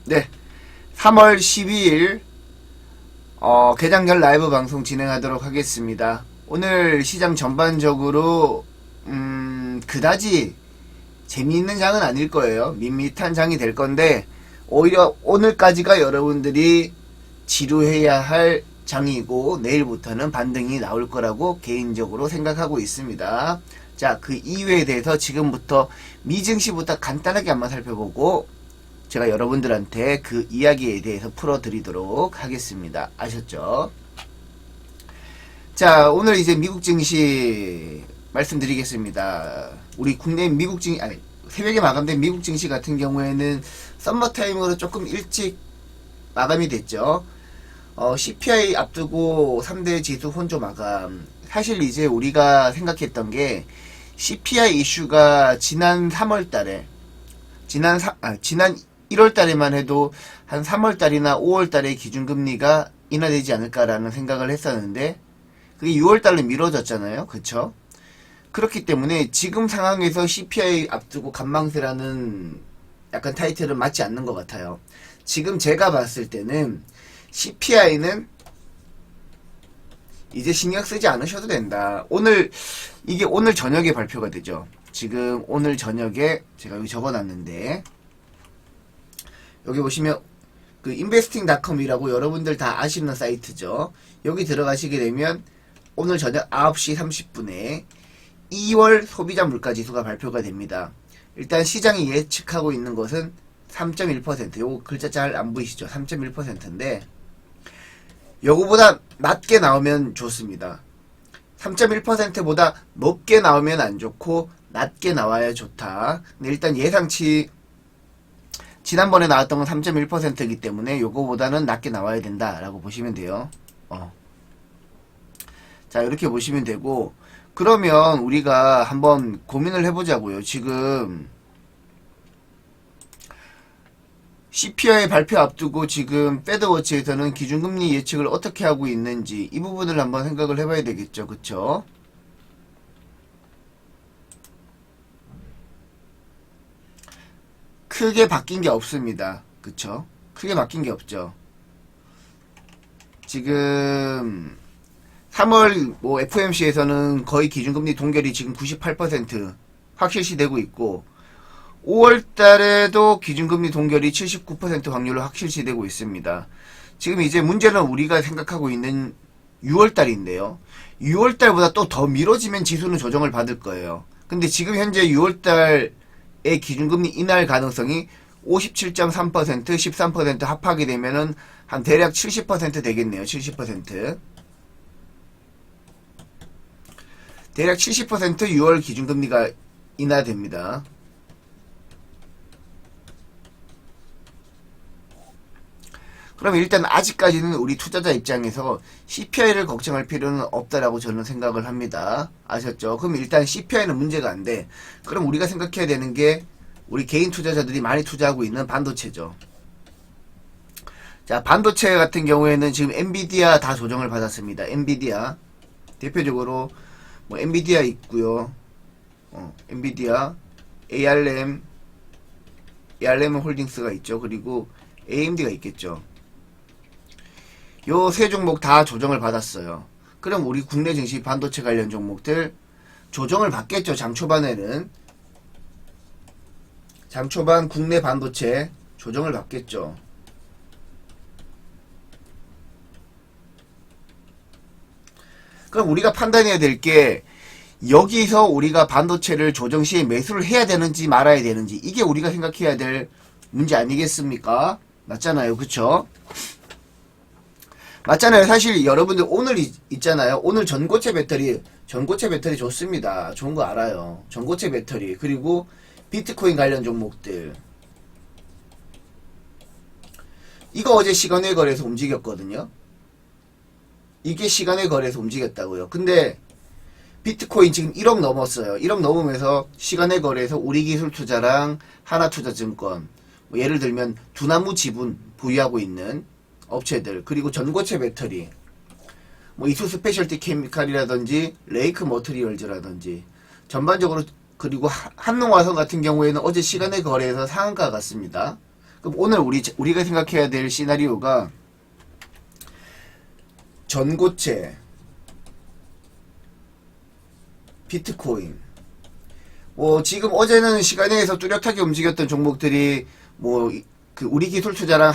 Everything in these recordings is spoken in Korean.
네, 3월 12일 개장전 라이브 방송 진행하도록 하겠습니다. 오늘 시장 전반적으로 그다지 재미있는 장은 아닐 거예요. 밋밋한 장이 될 건데 오히려 오늘까지가 여러분들이 지루해야 할 장이고 내일부터는 반등이 나올 거라고 개인적으로 생각하고 있습니다. 자, 그 이유에 대해서 지금부터 미증시부터 간단하게 한번 살펴보고 제가 여러분들한테 그 이야기에 대해서 풀어드리도록 하겠습니다. 아셨죠? 자, 오늘 이제 미국 증시 말씀드리겠습니다. 우리 국내 미국 증시, 아니, 새벽에 마감된 미국 증시 같은 경우에는 썸머타임으로 조금 일찍 마감이 됐죠. CPI 앞두고 3대 지수 혼조 마감. 사실 이제 우리가 생각했던 게 CPI 이슈가 지난 3월 달에, 지난 1월 달에만 해도 한 3월 달이나 5월 달에 기준금리가 인하되지 않을까라는 생각을 했었는데 그게 6월 달로 미뤄졌잖아요. 그쵸? 그렇기 때문에 지금 상황에서 CPI 앞두고 관망세라는 약간 타이틀은 맞지 않는 것 같아요. 지금 제가 봤을 때는 CPI는 이제 신경 쓰지 않으셔도 된다. 이게 오늘 저녁에 발표가 되죠. 지금 오늘 저녁에 제가 여기 적어놨는데 여기 보시면 그 investing.com이라고 여러분들 다 아시는 사이트죠. 여기 들어가시게 되면 오늘 저녁 9시 30분에 2월 소비자 물가지수가 발표가 됩니다. 일단 시장이 예측하고 있는 것은 3.1%. 요거 글자 잘 안 보이시죠? 3.1%인데 요거보다 낮게 나오면 좋습니다. 3.1%보다 높게 나오면 안 좋고 낮게 나와야 좋다. 근데 일단 예상치 지난번에 나왔던 건 3.1%이기 때문에 요거보다는 낮게 나와야 된다라고 보시면 돼요. 자, 이렇게 보시면 되고 그러면 우리가 한번 고민을 해보자고요. 지금 CPI 발표 앞두고 지금 패드워치에서는 기준금리 예측을 어떻게 하고 있는지 이 부분을 한번 생각을 해봐야 되겠죠. 그쵸? 크게 바뀐 게 없습니다. 그쵸? 크게 바뀐 게 없죠. 지금 3월 FOMC에서는 거의 기준금리 동결이 지금 98% 확실시되고 있고 5월달에도 기준금리 동결이 79% 확률로 확실시되고 있습니다. 지금 이제 문제는 우리가 생각하고 있는 6월달인데요. 6월달보다 또 더 미뤄지면 지수는 조정을 받을 거예요. 근데 지금 현재 6월달의 기준금리 인하할 가능성이 57.3%, 13% 합하게 되면은 한 대략 70% 되겠네요. 70%. 대략 70% 6월 기준금리가 인하됩니다. 그럼 일단 아직까지는 우리 투자자 입장에서 CPI를 걱정할 필요는 없다라고 저는 생각을 합니다. 아셨죠? 그럼 일단 CPI는 문제가 안 돼. 그럼 우리가 생각해야 되는 게 우리 개인 투자자들이 많이 투자하고 있는 반도체죠. 자, 반도체 같은 경우에는 지금 엔비디아 다 조정을 받았습니다. 엔비디아 대표적으로 뭐 엔비디아 있고요. 엔비디아, ARM 홀딩스가 있죠. 그리고 AMD가 있겠죠. 요 세 종목 다 조정을 받았어요. 그럼 우리 국내 증시 반도체 관련 종목들 조정을 받겠죠. 장 초반에는 장 초반 국내 반도체 조정을 받겠죠. 그럼 우리가 판단해야 될 게 여기서 우리가 반도체를 조정 시에 매수를 해야 되는지 말아야 되는지 이게 우리가 생각해야 될 문제 아니겠습니까? 맞잖아요. 그쵸? 맞잖아요. 사실 여러분들 오늘 있잖아요. 오늘 전고체 배터리 좋습니다. 좋은 거 알아요. 전고체 배터리 그리고 비트코인 관련 종목들 이거 어제 시간외 거래에서 움직였거든요. 이게 시간외 거래에서 움직였다고요. 근데 비트코인 지금 1억 넘었어요. 1억 넘으면서 시간외 거래에서 우리기술투자랑 하나투자증권 뭐 예를 들면 두나무 지분 보유하고 있는 업체들 그리고 전고체 배터리 뭐 이수 스페셜티 케미칼이라든지 레이크 머트리얼즈라든지 전반적으로 그리고 한농화성 같은 경우에는 어제 시간외 거래에서 상한가 같습니다. 그럼 오늘 우리가 생각해야 될 시나리오가 전고체, 비트코인. 지금 어제는 시간에서 뚜렷하게 움직였던 종목들이 우리 기술 투자랑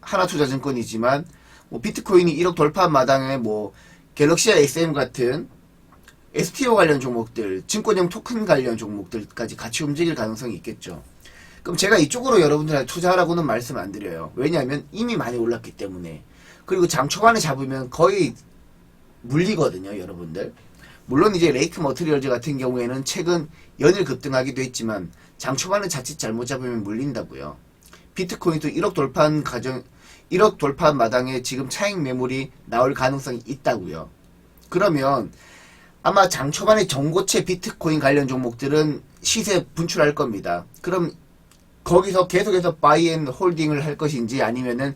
하나투자증권이지만 비트코인이 1억 돌파한 마당에 갤럭시아 SM 같은 STO 관련 종목들, 증권형 토큰 관련 종목들까지 같이 움직일 가능성이 있겠죠. 그럼 제가 이쪽으로 여러분들한테 투자하라고는 말씀 안 드려요. 왜냐하면 이미 많이 올랐기 때문에. 그리고 장 초반에 잡으면 거의 물리거든요, 여러분들. 물론 이제 레이크 머트리얼즈 같은 경우에는 최근 연일 급등하기도 했지만 장 초반에 자칫 잘못 잡으면 물린다고요. 비트코인도 1억 돌파한 마당에 지금 차익 매물이 나올 가능성이 있다고요. 그러면 아마 장 초반에 전고체 비트코인 관련 종목들은 시세 분출할 겁니다. 그럼 거기서 계속해서 바이 앤 홀딩을 할 것인지 아니면은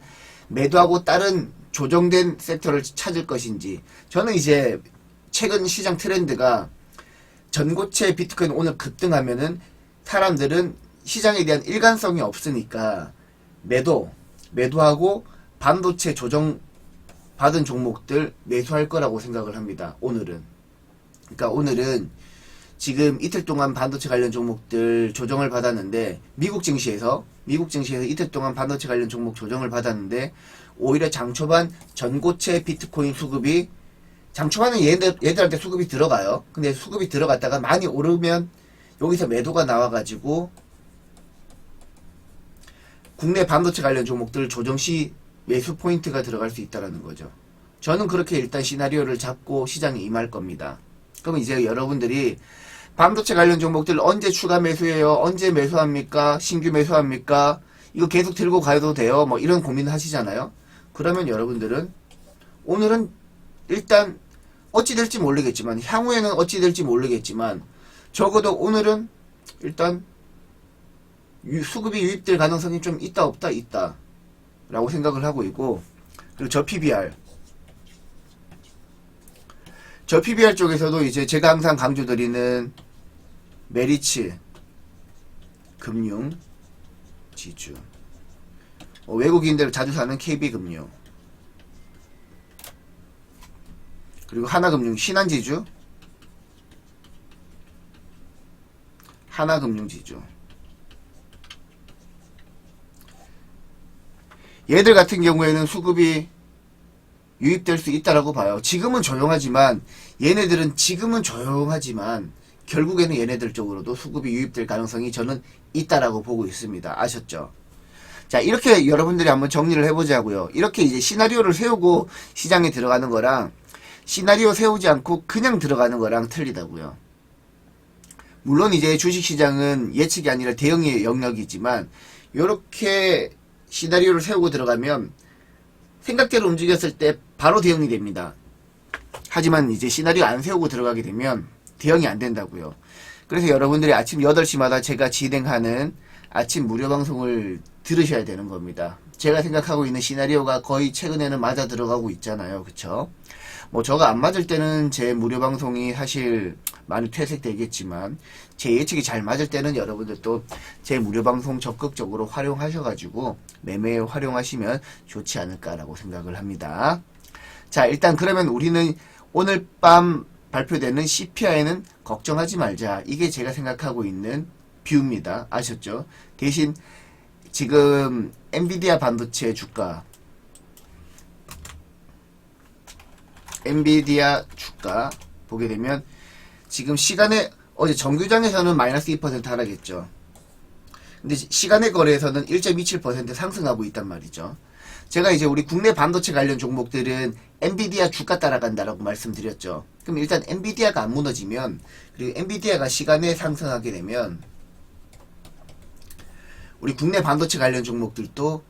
매도하고 다른 조정된 섹터를 찾을 것인지. 저는 이제 최근 시장 트렌드가 전고체 비트코인 오늘 급등하면은 사람들은 시장에 대한 일관성이 없으니까 매도하고 반도체 조정 받은 종목들 매수할 거라고 생각을 합니다. 오늘은. 그러니까 오늘은 지금 이틀 동안 반도체 관련 종목들 조정을 받았는데 미국 증시에서 이틀 동안 반도체 관련 종목 조정을 받았는데 오히려 장초반 전고체 비트코인 수급이 장초반은 얘들한테 수급이 들어가요. 근데 수급이 들어갔다가 많이 오르면 여기서 매도가 나와가지고 국내 반도체 관련 종목들 조정 시 매수 포인트가 들어갈 수 있다는 거죠. 저는 그렇게 일단 시나리오를 잡고 시장에 임할 겁니다. 그럼 이제 여러분들이 반도체 관련 종목들 언제 추가 매수해요? 언제 매수합니까? 신규 매수합니까? 이거 계속 들고 가도 돼요? 이런 고민 하시잖아요. 그러면 여러분들은 오늘은 일단 어찌 될지 모르겠지만 향후에는 어찌 될지 모르겠지만 적어도 오늘은 일단 수급이 유입될 가능성이 좀 있다 없다 있다 라고 생각을 하고 있고, 그리고 저 PBR 쪽에서도 이제 제가 항상 강조드리는 메리츠 금융 지주, 외국인들 자주 사는 KB금융, 그리고 하나금융 신한지주, 하나금융지주. 얘들 같은 경우에는 수급이 유입될 수 있다라고 봐요. 지금은 조용하지만 결국에는 얘네들 쪽으로도 수급이 유입될 가능성이 저는 있다라고 보고 있습니다. 아셨죠? 자, 이렇게 여러분들이 한번 정리를 해보자고요. 이렇게 이제 시나리오를 세우고 시장에 들어가는 거랑 시나리오 세우지 않고 그냥 들어가는 거랑 틀리다고요. 물론 이제 주식시장은 예측이 아니라 대응의 영역이지만 요렇게 시나리오를 세우고 들어가면 생각대로 움직였을 때 바로 대응이 됩니다. 하지만 이제 시나리오 안 세우고 들어가게 되면 대응이 안 된다고요. 그래서 여러분들이 아침 8시마다 제가 진행하는 아침 무료 방송을 들으셔야 되는 겁니다. 제가 생각하고 있는 시나리오가 거의 최근에는 맞아 들어가고 있잖아요. 그쵸? 저가 안 맞을 때는 제 무료 방송이 사실 많이 퇴색되겠지만 제 예측이 잘 맞을 때는 여러분들도 제 무료 방송 적극적으로 활용하셔가지고 매매에 활용하시면 좋지 않을까라고 생각을 합니다. 자, 일단 그러면 우리는 오늘 밤 발표되는 CPI는 걱정하지 말자. 이게 제가 생각하고 있는 뷰입니다. 아셨죠? 대신 지금 엔비디아 반도체 주가 보게 되면 지금 시간에 어제 정규장에서는 마이너스 2% 하락했죠. 근데 시간의 거래에서는 1.27% 상승하고 있단 말이죠. 제가 이제 우리 국내 반도체 관련 종목들은 엔비디아 주가 따라간다라고 말씀드렸죠. 그럼 일단 엔비디아가 안 무너지면, 그리고 엔비디아가 시간에 상승하게 되면 우리 국내 반도체 관련 종목들도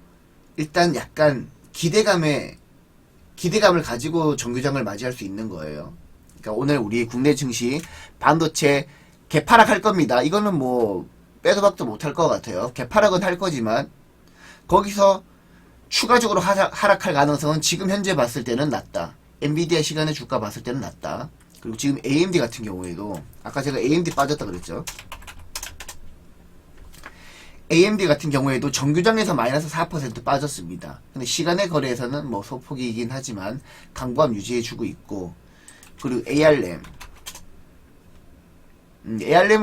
일단 약간 기대감을 가지고 정규장을 맞이할 수 있는 거예요. 그러니까 오늘 우리 국내 증시 반도체 개파락할 겁니다. 이거는 빼도 박도 못할 것 같아요. 개파락은 할 거지만 거기서 추가적으로 하락할 가능성은 지금 현재 봤을 때는 낮다. 엔비디아 시간의 주가 봤을 때는 낮다. 그리고 지금 AMD 같은 경우에도 아까 제가 AMD 빠졌다 그랬죠. AMD 같은 경우에도 정규장에서 마이너스 4% 빠졌습니다. 근데 시간의 거래에서는 뭐 소폭이긴 하지만 강보합 유지해주고 있고, 그리고 AR램은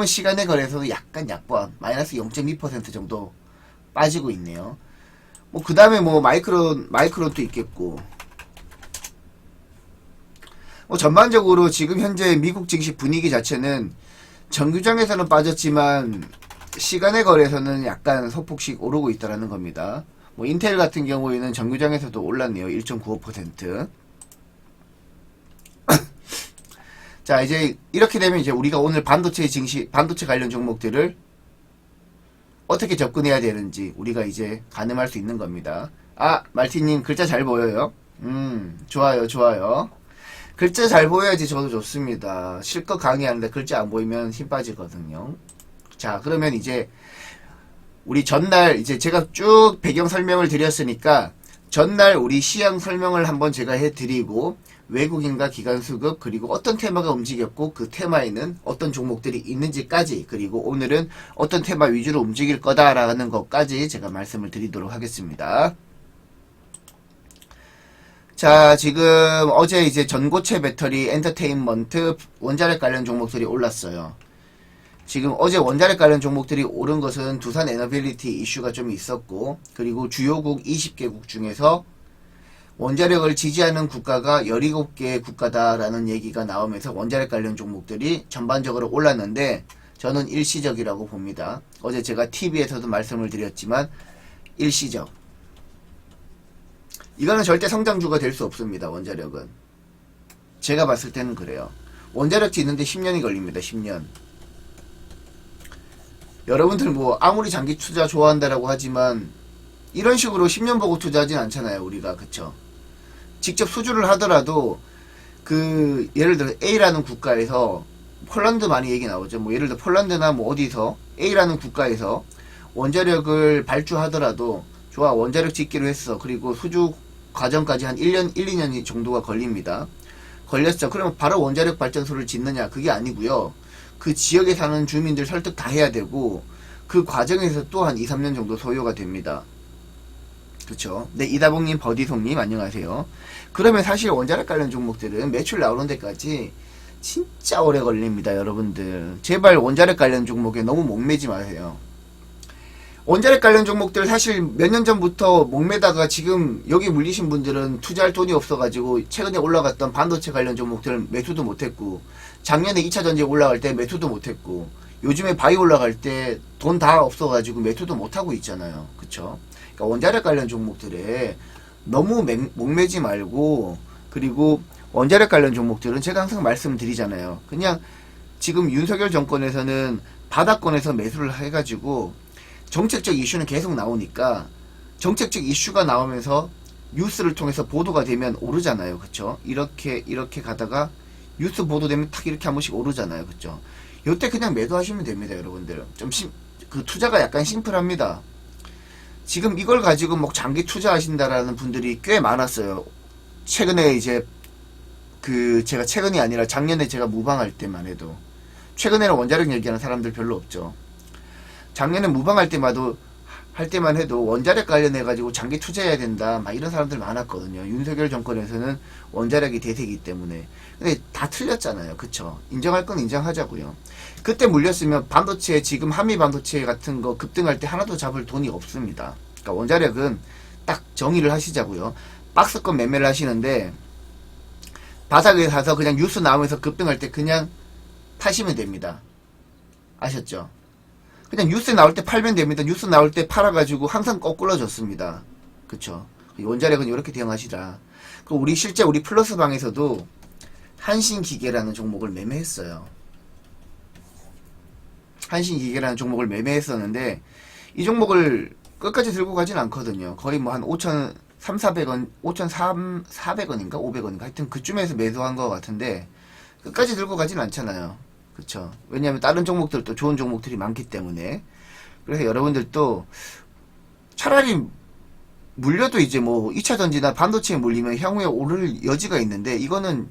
시간의 거래에서도 약간 약보합 마이너스 0.2% 정도 빠지고 있네요. 뭐 그 다음에 뭐 마이크론도 있겠고, 뭐 전반적으로 지금 현재 미국 증시 분위기 자체는 정규장에서는 빠졌지만 시간의 거래에서는 약간 소폭씩 오르고 있다라는 겁니다. 뭐 인텔 같은 경우에는 정규장에서도 올랐네요. 1.95%. 자, 이제 이렇게 되면 이제 우리가 오늘 반도체 관련 종목들을 어떻게 접근해야 되는지 우리가 이제 가늠할 수 있는 겁니다. 아, 말티님 글자 잘 보여요? 좋아요, 좋아요. 글자 잘 보여야지 저도 좋습니다. 실컷 강의하는데 글자 안 보이면 힘 빠지거든요. 자, 그러면 이제 우리 전날 이제 제가 쭉 배경 설명을 드렸으니까 전날 우리 시황 설명을 한번 제가 해드리고, 외국인과 기관 수급, 그리고 어떤 테마가 움직였고 그 테마에는 어떤 종목들이 있는지까지, 그리고 오늘은 어떤 테마 위주로 움직일 거다라는 것까지 제가 말씀을 드리도록 하겠습니다. 자, 지금 어제 이제 전고체 배터리, 엔터테인먼트, 원자력 관련 종목들이 올랐어요. 지금 어제 원자력 관련 종목들이 오른 것은 두산 에너빌리티 이슈가 좀 있었고, 그리고 주요국 20개국 중에서 원자력을 지지하는 국가가 17개 국가다라는 얘기가 나오면서 원자력 관련 종목들이 전반적으로 올랐는데, 저는 일시적이라고 봅니다. 어제 제가 TV에서도 말씀을 드렸지만 일시적. 이거는 절대 성장주가 될 수 없습니다. 원자력은. 제가 봤을 때는 그래요. 원자력 짓는데 10년이 걸립니다. 10년. 여러분들 뭐 아무리 장기 투자 좋아한다라고 하지만 이런 식으로 10년 보고 투자하진 않잖아요. 우리가. 그쵸? 직접 수주를 하더라도 그 예를 들어 A라는 국가에서, 폴란드 많이 얘기 나오죠. 뭐 예를 들어 폴란드나 뭐 어디서 A라는 국가에서 원자력을 발주하더라도, 좋아, 원자력 짓기로 했어. 그리고 수주 과정까지 한 1년, 1, 2년 정도가 걸립니다. 걸렸어. 그러면 바로 원자력 발전소를 짓느냐? 그게 아니고요. 그 지역에 사는 주민들 설득 다 해야 되고, 그 과정에서 또 한 2, 3년 정도 소요가 됩니다. 그쵸? 네, 이다봉님, 버디송님, 안녕하세요. 그러면 사실 원자력 관련 종목들은 매출 나오는 데까지 진짜 오래 걸립니다, 여러분들. 제발 원자력 관련 종목에 너무 목매지 마세요. 원자력 관련 종목들 사실 몇 년 전부터 목매다가 지금 여기 물리신 분들은 투자할 돈이 없어가지고 최근에 올라갔던 반도체 관련 종목들 매수도 못했고, 작년에 2차전지 올라갈 때 매수도 못했고, 요즘에 바이오 올라갈 때 돈 다 없어가지고 매수도 못하고 있잖아요. 그쵸? 그러니까 원자력 관련 종목들에 너무 목매지 말고, 그리고 원자력 관련 종목들은 제가 항상 말씀드리잖아요. 그냥 지금 윤석열 정권에서는 바닥권에서 매수를 해가지고 정책적 이슈는 계속 나오니까, 정책적 이슈가 나오면서 뉴스를 통해서 보도가 되면 오르잖아요. 그쵸? 이렇게 가다가 뉴스 보도되면 탁 이렇게 한 번씩 오르잖아요. 그쵸? 요때 그냥 매도하시면 됩니다. 여러분들. 그 투자가 약간 심플합니다. 지금 이걸 가지고 뭐 장기 투자하신다라는 분들이 꽤 많았어요. 최근에 이제 제가 최근이 아니라 작년에 제가 무방할 때만 해도, 최근에는 원자력 얘기하는 사람들 별로 없죠. 작년에 무방할 때만 해도 원자력 관련해가지고 장기 투자해야 된다, 막 이런 사람들 많았거든요. 윤석열 정권에서는 원자력이 대세이기 때문에. 근데 다 틀렸잖아요. 그쵸? 인정할 건 인정하자고요. 그때 물렸으면 반도체, 지금 한미 반도체 같은 거 급등할 때 하나도 잡을 돈이 없습니다. 그러니까 원자력은 딱 정의를 하시자고요. 박스권 매매를 하시는데 바닥에 사서 그냥 뉴스 나오면서 급등할 때 그냥 타시면 됩니다. 아셨죠? 그냥 뉴스 나올 때 팔면 됩니다. 뉴스 나올 때 팔아가지고 항상 거꾸러졌습니다. 그쵸? 원자력은 이렇게 대응하시라. 실제 우리 플러스 방에서도 한신기계라는 종목을 매매했어요. 한신기계라는 종목을 매매했었는데, 이 종목을 끝까지 들고 가진 않거든요. 거의 뭐 한 5,300원, 5,400원인가? 500원인가? 하여튼 그쯤에서 매도한 것 같은데, 끝까지 들고 가진 않잖아요. 그쵸? 왜냐면 다른 종목들도 좋은 종목들이 많기 때문에. 그래서 여러분들도 차라리 물려도 이제 뭐 2차전지나 반도체에 물리면 향후에 오를 여지가 있는데, 이거는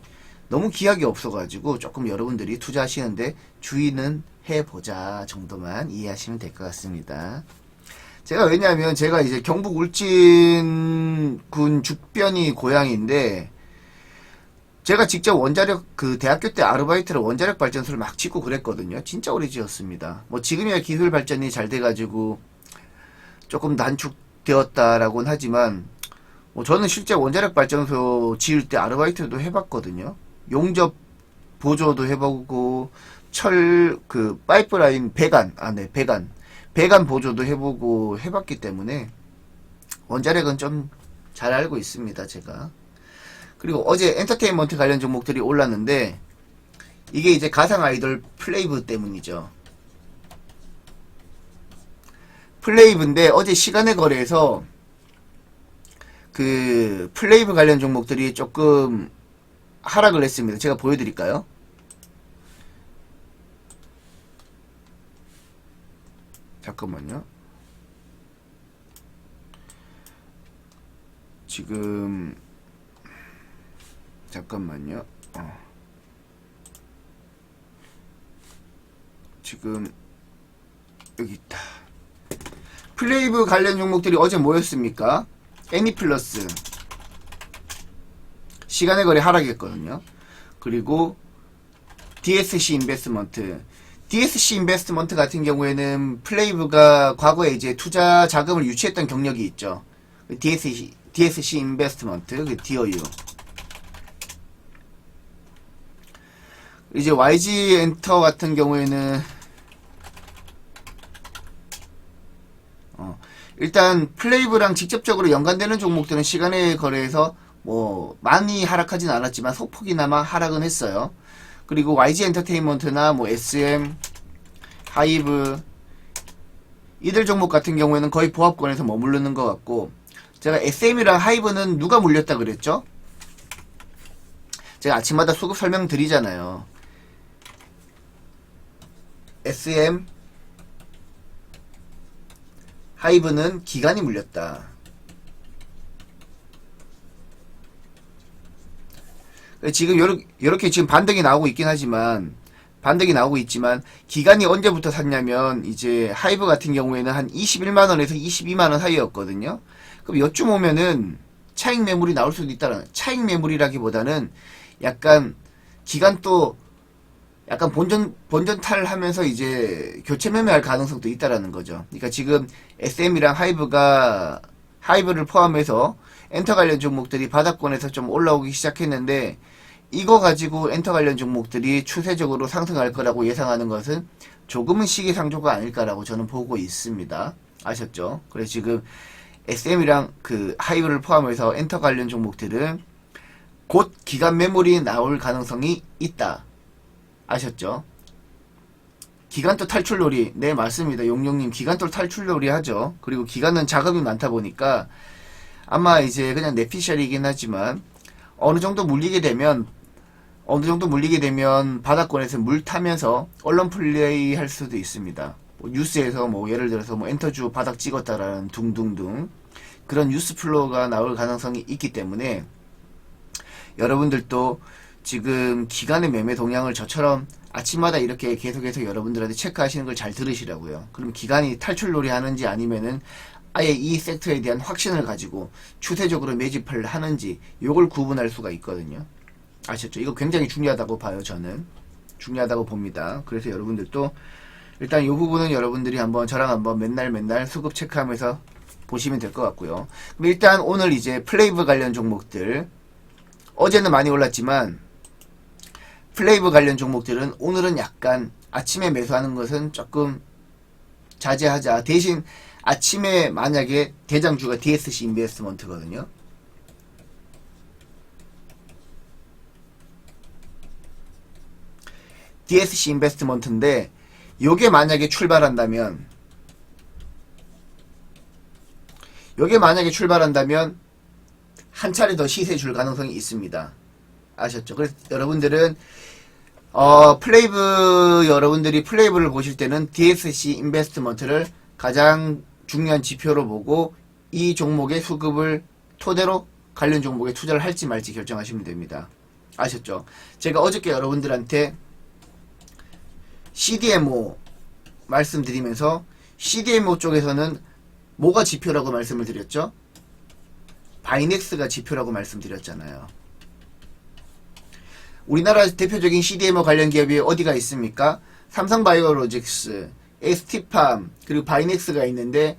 너무 기약이 없어가지고 조금 여러분들이 투자하시는데 주의는 해보자 정도만 이해하시면 될 것 같습니다. 제가 왜냐하면 제가 이제 경북 울진군 죽변이 고향인데 제가 직접 원자력 그 대학교 때 아르바이트로 원자력 발전소를 막 짓고 그랬거든요. 진짜 오래 지었습니다. 뭐 지금이야 기술 발전이 잘 돼가지고 조금 단축되었다라고는 하지만 뭐 저는 실제 원자력 발전소 지을 때 아르바이트도 해봤거든요. 용접 보조도 해보고 철 그 파이프라인 배관 배관 보조도 해보고 해봤기 때문에 원자력은 좀 잘 알고 있습니다. 제가. 그리고 어제 엔터테인먼트 관련 종목들이 올랐는데 이게 이제 가상 아이돌 플레이브 때문이죠. 플레이브인데 어제 시간의 거래에서 그 플레이브 관련 종목들이 조금 하락을 했습니다. 제가 보여드릴까요? 잠깐만요. 지금 잠깐만요. 지금 여기 있다. 플레이브 관련 종목들이 어제 뭐였습니까? 애니플러스 시간의 거래 하락했거든요. 그리고 DSC 인베스트먼트 같은 경우에는 플레이브가 과거에 이제 투자 자금을 유치했던 경력이 있죠. DSC 인베스트먼트, 그 DOU. 이제 YG 엔터 같은 경우에는 일단 플레이브랑 직접적으로 연관되는 종목들은 시간의 거래에서 뭐 많이 하락하진 않았지만 소폭이나마 하락은 했어요. 그리고 YG 엔터테인먼트나 뭐 SM, 하이브 이들 종목 같은 경우에는 거의 보합권에서 머무르는 것 같고 제가 SM이랑 하이브는 누가 물렸다 그랬죠? 제가 아침마다 수급 설명드리잖아요. SM, 하이브는 기간이 물렸다. 지금 요렇게 지금 반등이 나오고 있긴 하지만 기간이 언제부터 샀냐면 이제 하이브 같은 경우에는 한 21만원에서 22만원 사이였거든요. 그럼 요쯤 오면은 차익 매물이 나올 수도 있다는, 차익 매물이라기보다는 약간 기간 또 약간 본전탈 하면서 이제 교체 매매할 가능성도 있다라는 거죠. 그러니까 지금 SM이랑 하이브를 포함해서 엔터 관련 종목들이 바닥권에서 좀 올라오기 시작했는데 이거 가지고 엔터 관련 종목들이 추세적으로 상승할 거라고 예상하는 것은 조금은 시기상조가 아닐까라고 저는 보고 있습니다. 아셨죠? 그래서 지금 SM이랑 그 하이브를 포함해서 엔터 관련 종목들은 곧 기간 매물이 나올 가능성이 있다. 아셨죠? 기간도 탈출놀이. 네, 맞습니다. 용용님 기간도 탈출놀이 하죠. 그리고 기간은 자금이 많다 보니까 아마 이제 그냥 내피셜이긴 하지만 어느 정도 물리게 되면 바닥권에서 물 타면서 언론 플레이 할 수도 있습니다. 뭐 뉴스에서 뭐 예를 들어서 뭐 엔터주 바닥 찍었다라는 둥둥둥 그런 뉴스 플로우가 나올 가능성이 있기 때문에 여러분들도 지금 기간의 매매 동향을 저처럼 아침마다 이렇게 계속해서 여러분들한테 체크하시는 걸 잘 들으시라고요. 그럼 기간이 탈출놀이 하는지 아니면은 아예 이 섹터에 대한 확신을 가지고 추세적으로 매집을 하는지 요걸 구분할 수가 있거든요. 아셨죠? 이거 굉장히 중요하다고 봐요. 저는 중요하다고 봅니다. 그래서 여러분들도 일단 이 부분은 여러분들이 한번 저랑 한번 맨날 수급 체크하면서 보시면 될 것 같고요. 그럼 일단 오늘 이제 플레이브 관련 종목들 어제는 많이 올랐지만 플레이브 관련 종목들은 오늘은 약간 아침에 매수하는 것은 조금 자제하자. 대신 아침에 만약에 대장주가 DSC 인베스트먼트거든요. DSC 인베스트먼트인데 요게 만약에 출발한다면 한 차례 더 시세 줄 가능성이 있습니다. 아셨죠? 그래서 여러분들은 여러분들이 플레이브를 보실 때는 DSC 인베스트먼트를 가장 중요한 지표로 보고 이 종목의 수급을 토대로 관련 종목에 투자를 할지 말지 결정하시면 됩니다. 아셨죠? 제가 어저께 여러분들한테 CDMO 말씀드리면서 CDMO 쪽에서는 뭐가 지표라고 말씀을 드렸죠? 바이넥스가 지표라고 말씀드렸잖아요. 우리나라 대표적인 CDMO 관련 기업이 어디가 있습니까? 삼성바이오로직스, ST팜, 그리고 바이넥스가 있는데,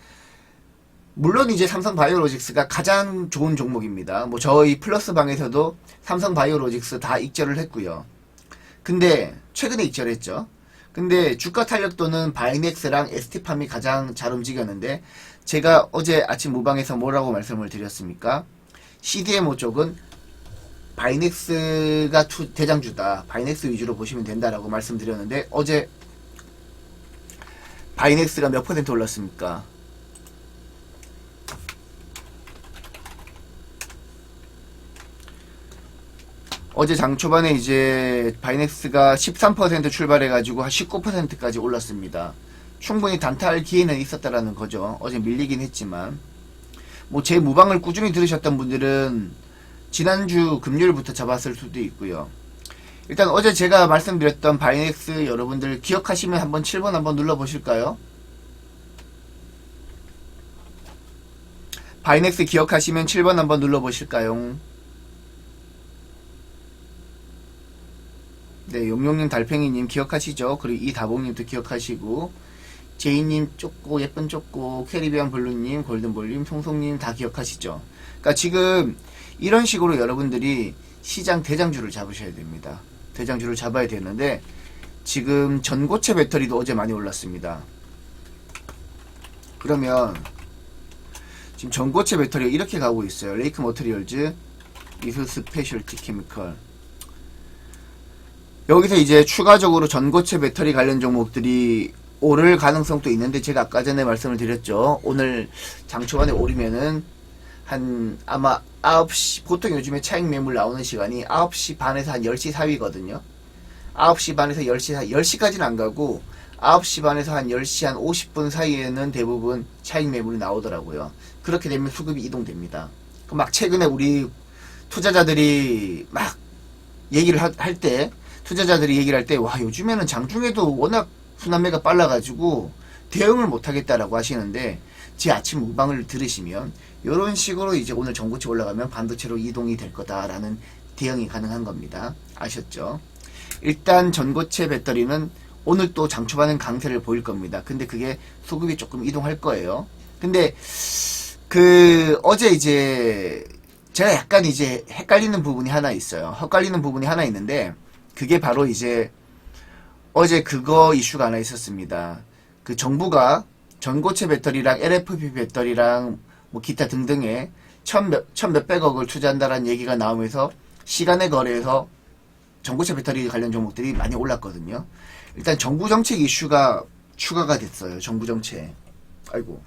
물론 이제 삼성바이오로직스가 가장 좋은 종목입니다. 뭐 저희 플러스방에서도 삼성바이오로직스 다 익절을 했고요. 근데 최근에 익절했죠. 근데 주가 탄력도는 바이넥스랑 ST팜이 가장 잘 움직였는데, 제가 어제 아침 무방에서 뭐라고 말씀을 드렸습니까? CDMO 쪽은 바이넥스가 대장주다. 바이넥스 위주로 보시면 된다라고 말씀드렸는데, 어제 바이넥스가 몇 퍼센트 올랐습니까? 어제 장 초반에 이제 바이넥스가 13% 출발해가지고 한 19%까지 올랐습니다. 충분히 단타할 기회는 있었다라는 거죠. 어제 밀리긴 했지만. 뭐 제 무방을 꾸준히 들으셨던 분들은 지난주 금요일부터 잡았을 수도 있고요. 일단 어제 제가 말씀드렸던 바이넥스 여러분들 기억하시면 한번 7번 한번 눌러보실까요? 바이넥스 기억하시면 7번 한번 눌러보실까요? 네, 용용님, 달팽이님 기억하시죠? 그리고 이다봉님도 기억하시고, 제이님 쪼꼬, 예쁜 쪼꼬, 캐리비안 블루님, 골든볼님, 송송님 다 기억하시죠? 그러니까 지금 이런 식으로 여러분들이 시장 대장주를 잡으셔야 됩니다. 대장주를 잡아야 되는데, 지금 전고체 배터리도 어제 많이 올랐습니다. 그러면 지금 전고체 배터리가 이렇게 가고 있어요. 레이크 머티리얼즈, 이수 스페셜티 케미컬. 여기서 이제 추가적으로 전고체 배터리 관련 종목들이 오를 가능성도 있는데, 제가 아까 전에 말씀을 드렸죠. 오늘 장 초반에 오르면은 한 아마 9시, 보통 요즘에 차익 매물 나오는 시간이 9시 반에서 한 10시 사이거든요. 9시 반에서 10시, 10시까지는 안 가고 9시 반에서 한 10시 한 50분 사이에는 대부분 차익 매물이 나오더라고요. 그렇게 되면 수급이 이동됩니다. 막 최근에 우리 투자자들이 막 얘기를 할 때, 투자자들이 얘기를 할 때, 와, 요즘에는 장중에도 워낙 순환매가 빨라가지고 대응을 못하겠다라고 하시는데, 제 아침 무방을 들으시면 이런 식으로 이제 오늘 전고체 올라가면 반도체로 이동이 될 거다라는 대응이 가능한 겁니다. 아셨죠? 일단 전고체 배터리는 오늘 또 장 초반엔 강세를 보일 겁니다. 근데 그게 수급이 조금 이동할 거예요. 근데 어제 이제 제가 약간 이제 헷갈리는 부분이 하나 있어요. 헷갈리는 부분이 하나 있는데, 그게 바로 이제 어제 그거 이슈가 하나 있었습니다. 그 정부가 전고체 배터리랑 LFP 배터리랑 뭐 기타 등등에 천몇백억을 투자한다라는 얘기가 나오면서 시간의 거래에서 전고체 배터리 관련 종목들이 많이 올랐거든요. 일단 정부 정책 이슈가 추가가 됐어요. 정부 정책. 아이고.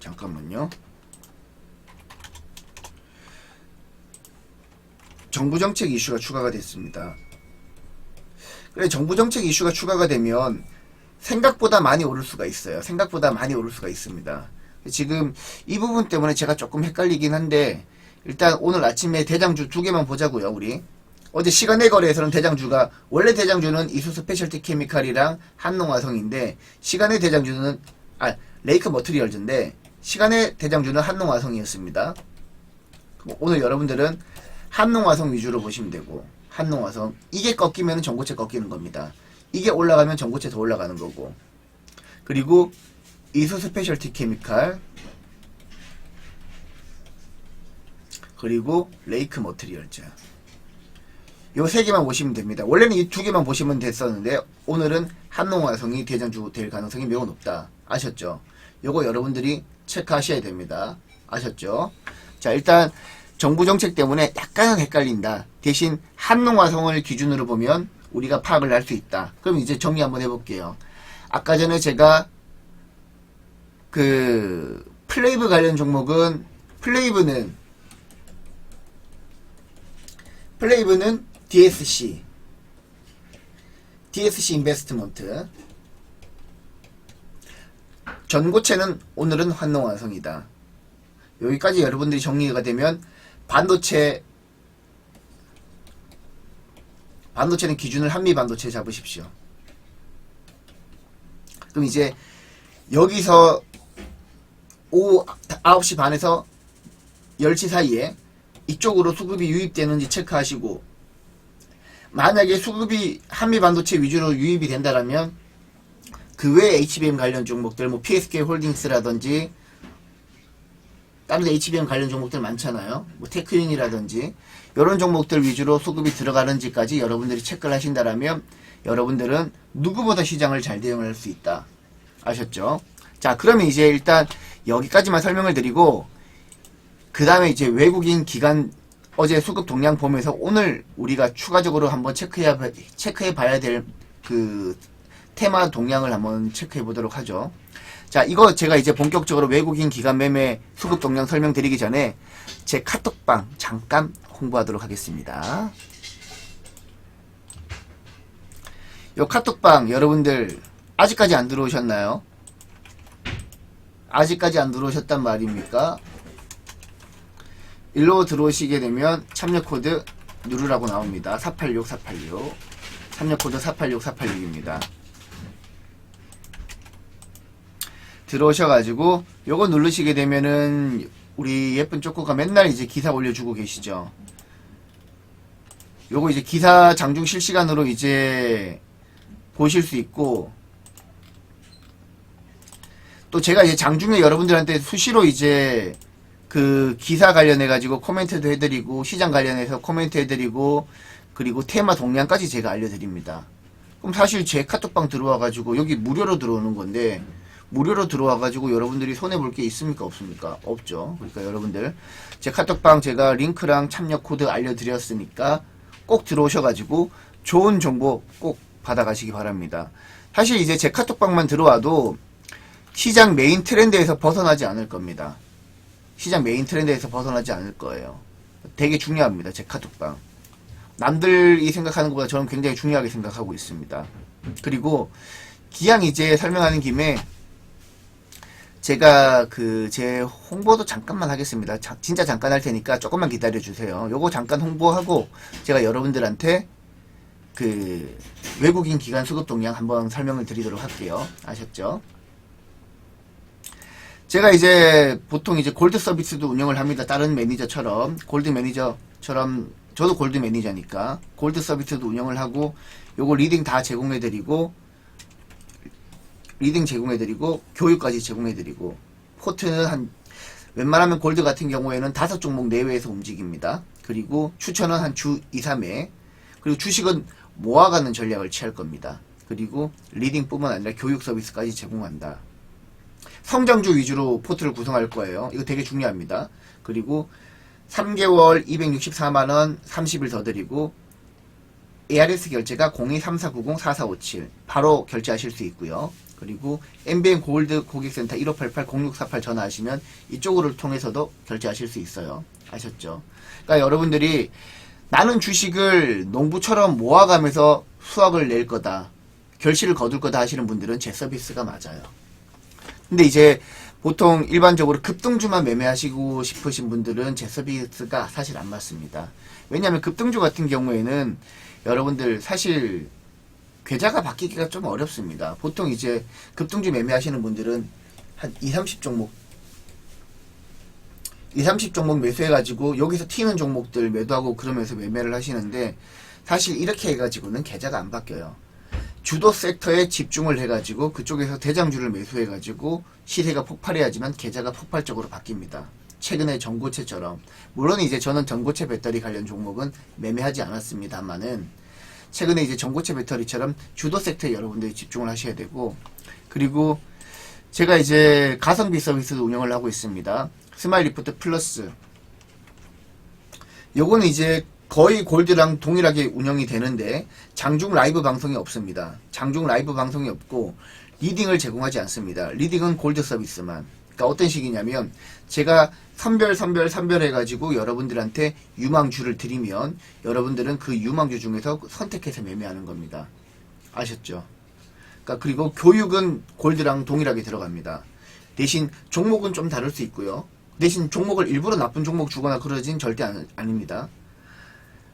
잠깐만요. 정부 정책 이슈가 추가가 됐습니다. 그래, 정부 정책 이슈가 추가가 되면 생각보다 많이 오를 수가 있어요. 생각보다 많이 오를 수가 있습니다. 지금 이 부분 때문에 제가 조금 헷갈리긴 한데, 일단 오늘 아침에 대장주 두 개만 보자고요. 우리 어제 시간의 거래에서는 대장주가, 원래 대장주는 이수 스페셜티 케미칼이랑 한농화성인데, 시간의 대장주는 레이크 머티리얼즈인데, 시간의 대장주는 한농화성이었습니다. 오늘 여러분들은 한농화성 위주로 보시면 되고, 한농화성 이게 꺾이면 전고체 꺾이는 겁니다. 이게 올라가면 전고체 더 올라가는 거고, 그리고 이수 스페셜티 케미칼, 그리고 레이크 머티리얼즈, 요 세 개만 보시면 됩니다. 원래는 이 두 개만 보시면 됐었는데, 오늘은 한농화성이 대장주 될 가능성이 매우 높다. 아셨죠? 요거 여러분들이 체크하셔야 됩니다. 아셨죠? 자, 일단 정부 정책 때문에 약간은 헷갈린다. 대신 한농화성을 기준으로 보면 우리가 파악을 할 수 있다. 그럼 이제 정리 한번 해볼게요. 아까 전에 제가 플레이브 관련 종목은, 플레이브는 DSC 인베스트먼트, 전고체는 오늘은 한농화성이다. 여기까지 여러분들이 정리가 되면 반도체는 기준을 한미 반도체 잡으십시오. 그럼 이제 여기서 오후 9시 반에서 10시 사이에 이쪽으로 수급이 유입되는지 체크하시고, 만약에 수급이 한미반도체 위주로 유입이 된다라면 그 외에 HBM 관련 종목들, 뭐 PSK 홀딩스라든지 다른 HBM 관련 종목들 많잖아요. 뭐 테크윈이라든지 이런 종목들 위주로 수급이 들어가는지까지 여러분들이 체크를 하신다라면 여러분들은 누구보다 시장을 잘 대응할 수 있다. 아셨죠? 자, 그러면 이제 일단 여기까지만 설명을 드리고, 그 다음에 이제 외국인 기관 어제 수급 동향 보면서 오늘 우리가 추가적으로 한번 체크해 봐야 될 그 테마 동향을 한번 체크해 보도록 하죠. 자, 이거 제가 이제 본격적으로 외국인 기관 매매 수급 동향 설명드리기 전에 제 카톡방 잠깐 홍보하도록 하겠습니다. 요 카톡방 여러분들 아직까지 안 들어오셨나요? 아직까지 안 들어오셨단 말입니까? 일로 들어오시게 되면 참여 코드 누르라고 나옵니다. 486486 참여 코드 486486입니다. 들어오셔가지고 요거 누르시게 되면은 우리 예쁜 쪼꼬가 맨날 이제 기사 올려주고 계시죠. 요거 이제 기사 장중 실시간으로 이제 보실 수 있고, 또 제가 이제 장중에 여러분들한테 수시로 이제 그 기사 관련해가지고 코멘트도 해드리고, 시장 관련해서 코멘트 해드리고, 그리고 테마 동향까지 제가 알려드립니다. 그럼 사실 제 카톡방 들어와가지고 여기 무료로 들어오는 건데, 무료로 들어와가지고 여러분들이 손해볼 게 있습니까? 없습니까? 없죠. 그러니까 여러분들 제 카톡방 제가 링크랑 참여 코드 알려드렸으니까 꼭 들어오셔가지고 좋은 정보 꼭 받아가시기 바랍니다. 사실 이제 제 카톡방만 들어와도 시장 메인 트렌드에서 벗어나지 않을 겁니다. 시장 메인 트렌드에서 벗어나지 않을 거예요. 되게 중요합니다. 제 카톡방. 남들이 생각하는 것보다 저는 굉장히 중요하게 생각하고 있습니다. 그리고 기왕 이제 설명하는 김에 제가 제 홍보도 잠깐만 하겠습니다. 진짜 잠깐 할 테니까 조금만 기다려 주세요. 요거 잠깐 홍보하고 제가 여러분들한테 그 외국인 기관 수급 동향 한번 설명을 드리도록 할게요. 아셨죠? 제가 이제 보통 이제 골드 서비스도 운영을 합니다. 다른 매니저처럼 골드 매니저처럼 저도 골드 매니저니까 골드 서비스도 운영을 하고, 요거 리딩 다 제공해드리고, 교육까지 제공해드리고, 포트는 웬만하면 골드 같은 경우에는 5종목 내외에서 움직입니다. 그리고 추천은 한 주 2, 3회. 그리고 주식은 모아가는 전략을 취할 겁니다. 그리고 리딩뿐만 아니라 교육 서비스까지 제공한다. 성장주 위주로 포트를 구성할 거예요. 이거 되게 중요합니다. 그리고 3개월 264만원 30일 더 드리고, ARS 결제가 0234904457 바로 결제하실 수 있고요. 그리고 MBN 골드 고객센터 1588-0648 전화하시면 이쪽으로 통해서도 결제하실 수 있어요. 아셨죠? 그러니까 여러분들이 나는 주식을 농부처럼 모아가면서 수확을 낼 거다, 결실을 거둘 거다 하시는 분들은 제 서비스가 맞아요. 근데 이제 보통 일반적으로 급등주만 매매하시고 싶으신 분들은 제 서비스가 사실 안 맞습니다. 왜냐하면 급등주 같은 경우에는 여러분들 사실 계좌가 바뀌기가 좀 어렵습니다. 보통 이제 급등주 매매하시는 분들은 한 20-30종목 매수해가지고 여기서 튀는 종목들 매도하고 그러면서 매매를 하시는데, 사실 이렇게 해가지고는 계좌가 안 바뀌어요. 주도 섹터에 집중을 해가지고 그쪽에서 대장주를 매수해가지고 시세가 폭발해야지만 계좌가 폭발적으로 바뀝니다. 최근에 전고체처럼. 물론 이제 저는 전고체 배터리 관련 종목은 매매하지 않았습니다만은, 최근에 이제 전고체 배터리처럼 주도 섹터에 여러분들이 집중을 하셔야 되고, 그리고 제가 이제 가성비 서비스도 운영을 하고 있습니다. 스마일 리포트 플러스. 요거는 이제 거의 골드랑 동일하게 운영이 되는데 장중 라이브 방송이 없습니다. 장중 라이브 방송이 없고 리딩을 제공하지 않습니다. 리딩은 골드 서비스만. 그러니까 어떤 식이냐면 제가 선별 해가지고 여러분들한테 유망주를 드리면 여러분들은 그 유망주 중에서 선택해서 매매하는 겁니다. 아셨죠? 그러니까 그리고 교육은 골드랑 동일하게 들어갑니다. 대신 종목은 좀 다를 수 있고요. 대신 종목을 일부러 나쁜 종목 주거나 그러진 절대 아닙니다.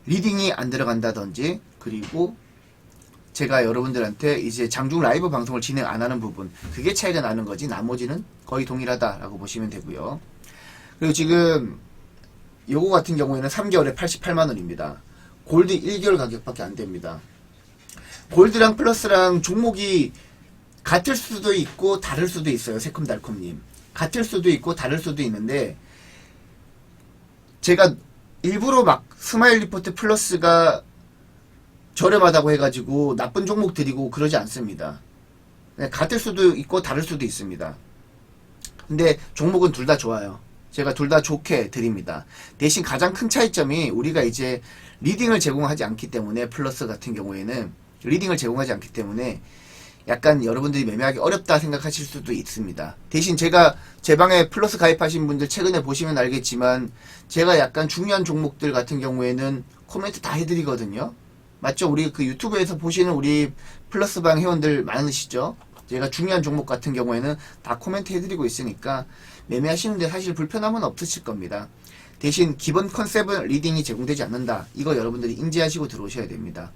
리딩이 안 들어간다든지, 그리고 제가 여러분들한테 이제 장중 라이브 방송을 진행 안 하는 부분, 그게 차이가 나는 거지 나머지는 거의 동일하다라고 보시면 되고요. 그리고 지금 요거 같은 경우에는 3개월에 88만원입니다. 골드 1개월 가격밖에 안 됩니다. 골드랑 플러스랑 종목이 같을 수도 있고 다를 수도 있어요. 새콤달콤님. 같을 수도 있고 다를 수도 있는데, 제가 일부러 막 스마일 리포트 플러스가 저렴하다고 해가지고 나쁜 종목 드리고 그러지 않습니다. 같을 수도 있고 다를 수도 있습니다. 근데 종목은 둘 다 좋아요. 제가 둘 다 좋게 드립니다. 대신 가장 큰 차이점이 우리가 이제 리딩을 제공하지 않기 때문에, 플러스 같은 경우에는 리딩을 제공하지 않기 때문에 약간 여러분들이 매매하기 어렵다 생각하실 수도 있습니다. 대신 제가 제 방에 플러스 가입하신 분들 최근에 보시면 알겠지만, 제가 약간 중요한 종목들 같은 경우에는 코멘트 다 해드리거든요. 맞죠? 우리 그 유튜브에서 보시는 우리 플러스방 회원들 많으시죠? 제가 중요한 종목 같은 경우에는 다 코멘트 해드리고 있으니까 매매하시는데 사실 불편함은 없으실 겁니다. 대신 기본 컨셉은 리딩이 제공되지 않는다. 이거 여러분들이 인지하시고 들어오셔야 됩니다.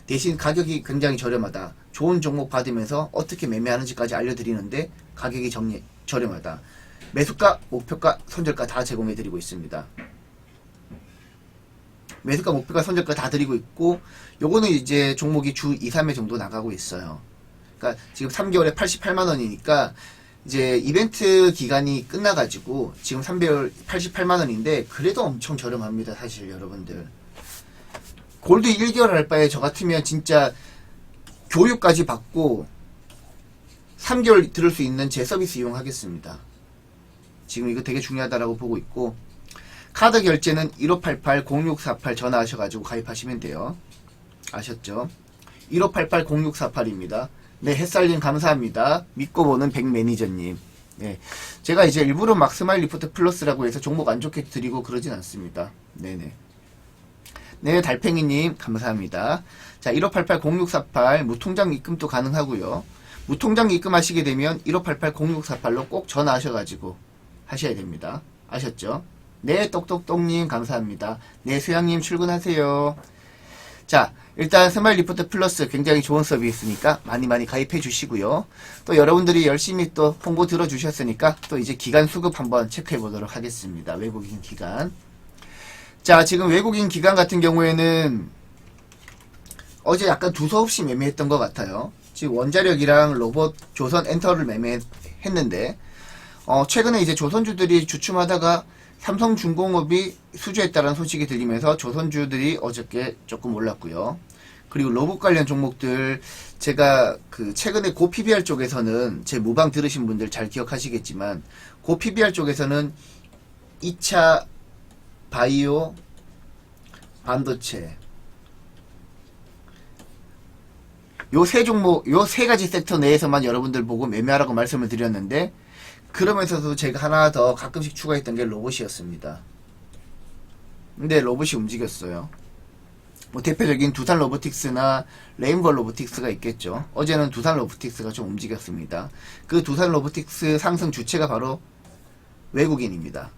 대신 가격이 굉장히 저렴하다. 좋은 종목 받으면서 어떻게 매매하는지까지 알려드리는데 가격이 저렴하다. 매수가, 목표가, 손절가 다 제공해드리고 있습니다. 매수가, 목표가, 손절가 다 드리고 있고, 요거는 이제 종목이 주 2, 3회 정도 나가고 있어요. 그러니까 지금 3개월에 88만원이니까 이제 이벤트 기간이 끝나가지고 지금 3개월 88만원인데 그래도 엄청 저렴합니다. 사실 여러분들. 골드 1개월 할 바에 저 같으면 진짜 교육까지 받고 3개월 들을 수 있는 제 서비스 이용하겠습니다. 지금 이거 되게 중요하다라고 보고 있고, 카드 결제는 1588-0648 전화하셔가지고 가입하시면 돼요. 아셨죠? 1588-0648입니다. 네, 햇살님 감사합니다. 믿고 보는 백매니저님. 네, 제가 이제 일부러 막 스마일 리포트 플러스라고 해서 종목 안 좋게 드리고 그러진 않습니다. 네네. 네, 달팽이님 감사합니다. 자, 1588-0648 무통장 입금도 가능하고요. 무통장 입금하시게 되면 1588-0648로 꼭 전화하셔가지고 하셔야 됩니다. 아셨죠? 네, 똑똑똑님 감사합니다. 네, 수양님 출근하세요. 자, 일단 스마일 리포트 플러스 굉장히 좋은 서비스니까 많이 가입해 주시고요. 또 여러분들이 열심히 또 홍보 들어주셨으니까 또 이제 기간 수급 한번 체크해 보도록 하겠습니다. 외국인 기간. 자, 지금 외국인 기간 같은 경우에는 어제 약간 두서없이 매매했던 것 같아요. 지금 원자력이랑 로봇, 조선 엔터를 매매했는데, 최근에 이제 조선주들이 주춤하다가 삼성중공업이 수주했다는 소식이 들리면서 조선주들이 어저께 조금 올랐고요. 그리고 로봇 관련 종목들, 제가 그 최근에 고 PBR 쪽에서는 제 무방 들으신 분들 잘 기억하시겠지만, 고 PBR 쪽에서는 2차 바이오, 반도체, 요 세 종목, 요 세 가지 섹터 내에서만 여러분들 보고 매매하라고 말씀을 드렸는데, 그러면서도 제가 하나 더 가끔씩 추가했던 게 로봇이었습니다. 근데 로봇이 움직였어요. 뭐 대표적인 두산 로보틱스나 레인버 로보틱스가 있겠죠. 어제는 두산 로보틱스가 좀 움직였습니다. 그 두산 로보틱스 상승 주체가 바로 외국인입니다.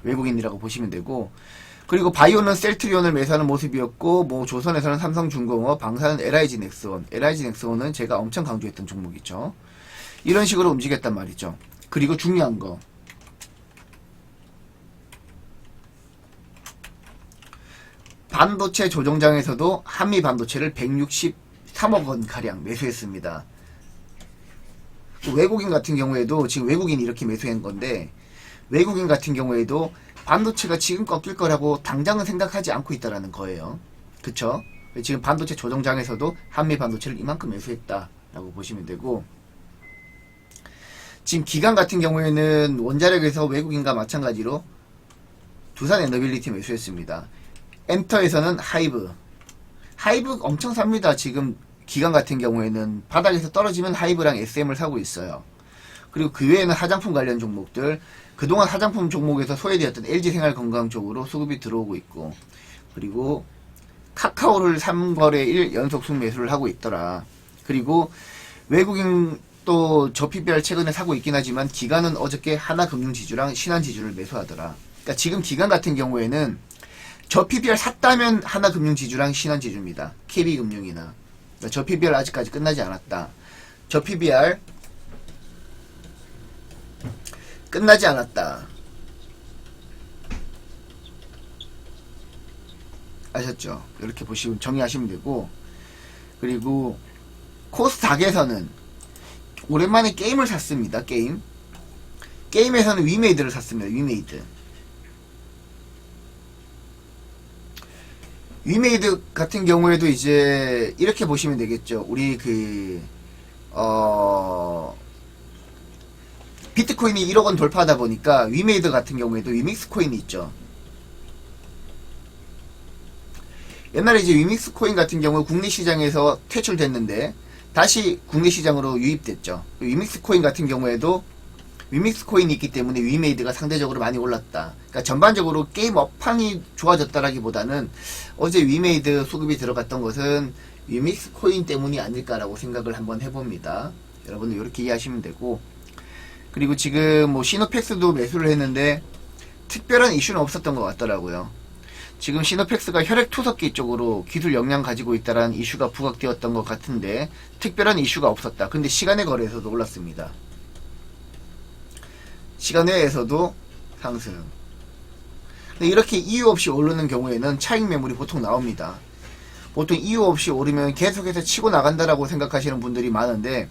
외국인이라고 보시면 되고, 그리고 바이오는 셀트리온을 매수하는 모습이었고, 뭐 조선에서는 삼성중공업, 방사는 LIG 넥스원, LIG 넥스원은 제가 엄청 강조했던 종목이죠. 이런 식으로 움직였단 말이죠. 그리고 중요한 거, 반도체 조정장에서도 한미 반도체를 163억 원 가량 매수했습니다. 외국인 같은 경우에도 지금 외국인이 이렇게 매수한 건데, 외국인 같은 경우에도 반도체가 지금 꺾일 거라고 당장은 생각하지 않고 있다라는 거예요. 그쵸? 지금 반도체 조정장에서도 한미 반도체를 이만큼 매수했다라고 보시면 되고, 지금 기간 같은 경우에는 원자력에서 외국인과 마찬가지로 두산 에너빌리티 매수했습니다. 엔터에서는 하이브 엄청 삽니다. 지금 기간 같은 경우에는 바닥에서 떨어지면 하이브랑 SM을 사고 있어요. 그리고 그 외에는 화장품 관련 종목들, 그동안 화장품 종목에서 소외되었던 LG생활건강 쪽으로 수급이 들어오고 있고, 그리고 카카오를 3거래 1 연속 순매수를 하고 있더라. 그리고 외국인 또 저 PBR 최근에 사고 있긴 하지만 기간은 어저께 하나금융지주랑 신한지주를 매수하더라. 그러니까 지금 기간 같은 경우에는 저 PBR 샀다면 하나금융지주랑 신한지주입니다. KB금융이나. 저 PBR 아직까지 끝나지 않았다. 저 PBR 끝나지 않았다. 아셨죠? 이렇게 보시면 정리하시면 되고, 그리고 코스닥에서는 오랜만에 게임을 샀습니다. 게임에서는 위메이드를 샀습니다. 위메이드 같은 경우에도 이제 이렇게 보시면 되겠죠. 우리 비트코인이 1억 원 돌파하다 보니까 위메이드 같은 경우에도 위믹스 코인이 있죠. 옛날에 이제 위믹스 코인 같은 경우 국내 시장에서 퇴출됐는데 다시 국내 시장으로 유입됐죠. 위믹스 코인 같은 경우에도 위믹스 코인이 있기 때문에 위메이드가 상대적으로 많이 올랐다. 그러니까 전반적으로 게임 업황이 좋아졌다라기보다는 어제 위메이드 수급이 들어갔던 것은 위믹스 코인 때문이 아닐까라고 생각을 한번 해봅니다. 여러분들 이렇게 이해하시면 되고, 그리고 지금 뭐 시노펙스도 매수를 했는데 특별한 이슈는 없었던 것 같더라고요. 지금 시노펙스가 혈액투석기 쪽으로 기술 역량 가지고 있다라는 이슈가 부각되었던 것 같은데 특별한 이슈가 없었다. 근데 시간의 거래에서도 올랐습니다. 시간외에서도 상승. 근데 이렇게 이유 없이 오르는 경우에는 차익 매물이 보통 나옵니다. 보통 이유 없이 오르면 계속해서 치고 나간다라고 생각하시는 분들이 많은데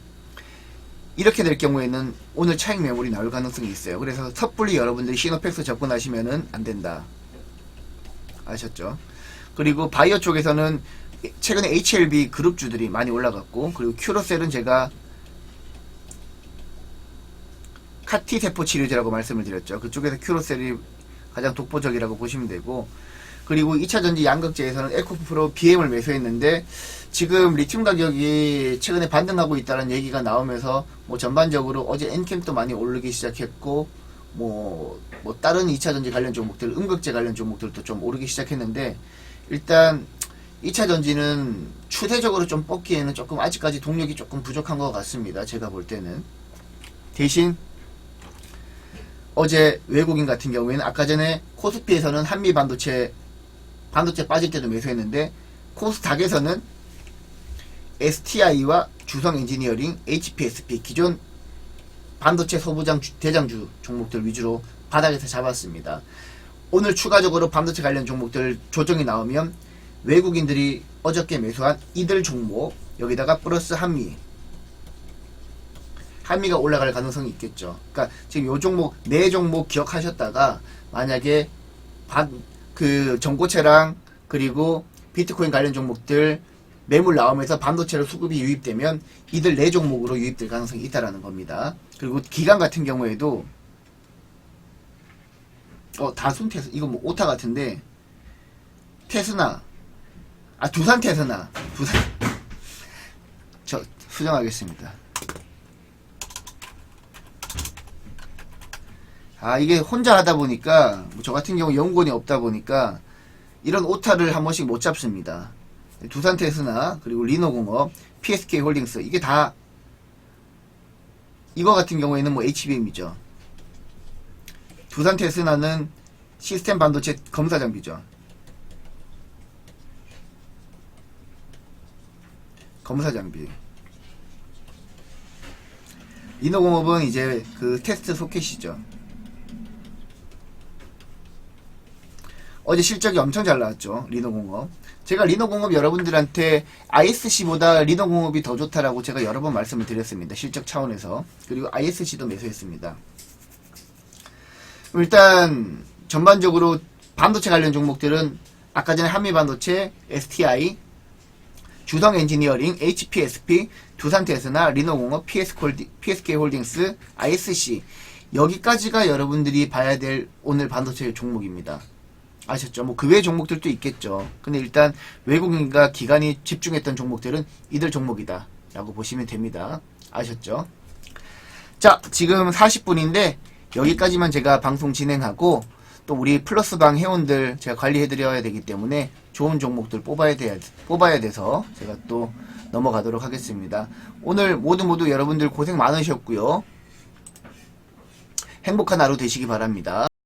이렇게 될 경우에는 오늘 차익 매물이 나올 가능성이 있어요. 그래서 섣불리 여러분들이 시노펙스 접근하시면은 안 된다. 아셨죠? 그리고 바이오 쪽에서는 최근에 HLB 그룹주들이 많이 올라갔고, 그리고 큐로셀은 제가 카티 세포 치료제라고 말씀을 드렸죠. 그쪽에서 큐로셀이 가장 독보적이라고 보시면 되고, 그리고 2차전지 양극재에서는 에코프로 BM을 매수했는데 지금 리튬 가격이 최근에 반등하고 있다는 얘기가 나오면서 뭐 전반적으로 어제 엔캠도 많이 오르기 시작했고, 뭐 다른 2차전지 관련 종목들, 음극재 관련 종목들도 좀 오르기 시작했는데, 일단 2차전지는 추세적으로 좀 뻗기에는 조금 아직까지 동력이 조금 부족한 것 같습니다. 제가 볼 때는. 대신 어제 외국인 같은 경우에는 아까 전에 코스피에서는 한미 반도체 빠질 때도 매수했는데 코스닥에서는 STI와 주성 엔지니어링, HPSP 기존 반도체 소부장 대장주 종목들 위주로 바닥에서 잡았습니다. 오늘 추가적으로 반도체 관련 종목들 조정이 나오면 외국인들이 어저께 매수한 이들 종목, 여기다가 플러스 한미가 올라갈 가능성이 있겠죠. 그러니까 지금 요 종목, 네 종목 기억하셨다가 만약에 전고체랑 그리고 비트코인 관련 종목들 매물 나오면서 반도체로 수급이 유입되면 이들 네 종목으로 유입될 가능성이 있다라는 겁니다. 그리고 기관 같은 경우에도 다순테스, 이거 뭐 오타 같은데 테스나, 두산 테스나, 저 수정하겠습니다. 이게 혼자 하다 보니까, 저 같은 경우 연구원이 없다 보니까, 이런 오타를 한 번씩 못 잡습니다. 두산 테스나, 그리고 리노공업, PSK 홀딩스, 이게 다, 이거 같은 경우에는 뭐 HBM이죠. 두산 테스나는 시스템 반도체 검사 장비죠. 검사 장비. 리노공업은 이제 그 테스트 소켓이죠. 어제 실적이 엄청 잘 나왔죠. 리노공업. 제가 리노공업 여러분들한테 ISC보다 리노공업이 더 좋다라고 제가 여러 번 말씀을 드렸습니다. 실적 차원에서. 그리고 ISC도 매수했습니다. 일단 전반적으로 반도체 관련 종목들은 아까 전에 한미반도체, STI, 주성 엔지니어링, HPSP, 두산테스나, 리노공업, PSK 홀딩스, ISC, 여기까지가 여러분들이 봐야 될 오늘 반도체 종목입니다. 아셨죠? 뭐 그 외 종목들도 있겠죠. 근데 일단 외국인과 기관이 집중했던 종목들은 이들 종목이다 라고 보시면 됩니다. 아셨죠? 자, 지금 40분인데 여기까지만 제가 방송 진행하고, 또 우리 플러스방 회원들 제가 관리해드려야 되기 때문에 좋은 종목들 뽑아야 돼서 제가 또 넘어가도록 하겠습니다. 오늘 모두 여러분들 고생 많으셨고요. 행복한 하루 되시기 바랍니다.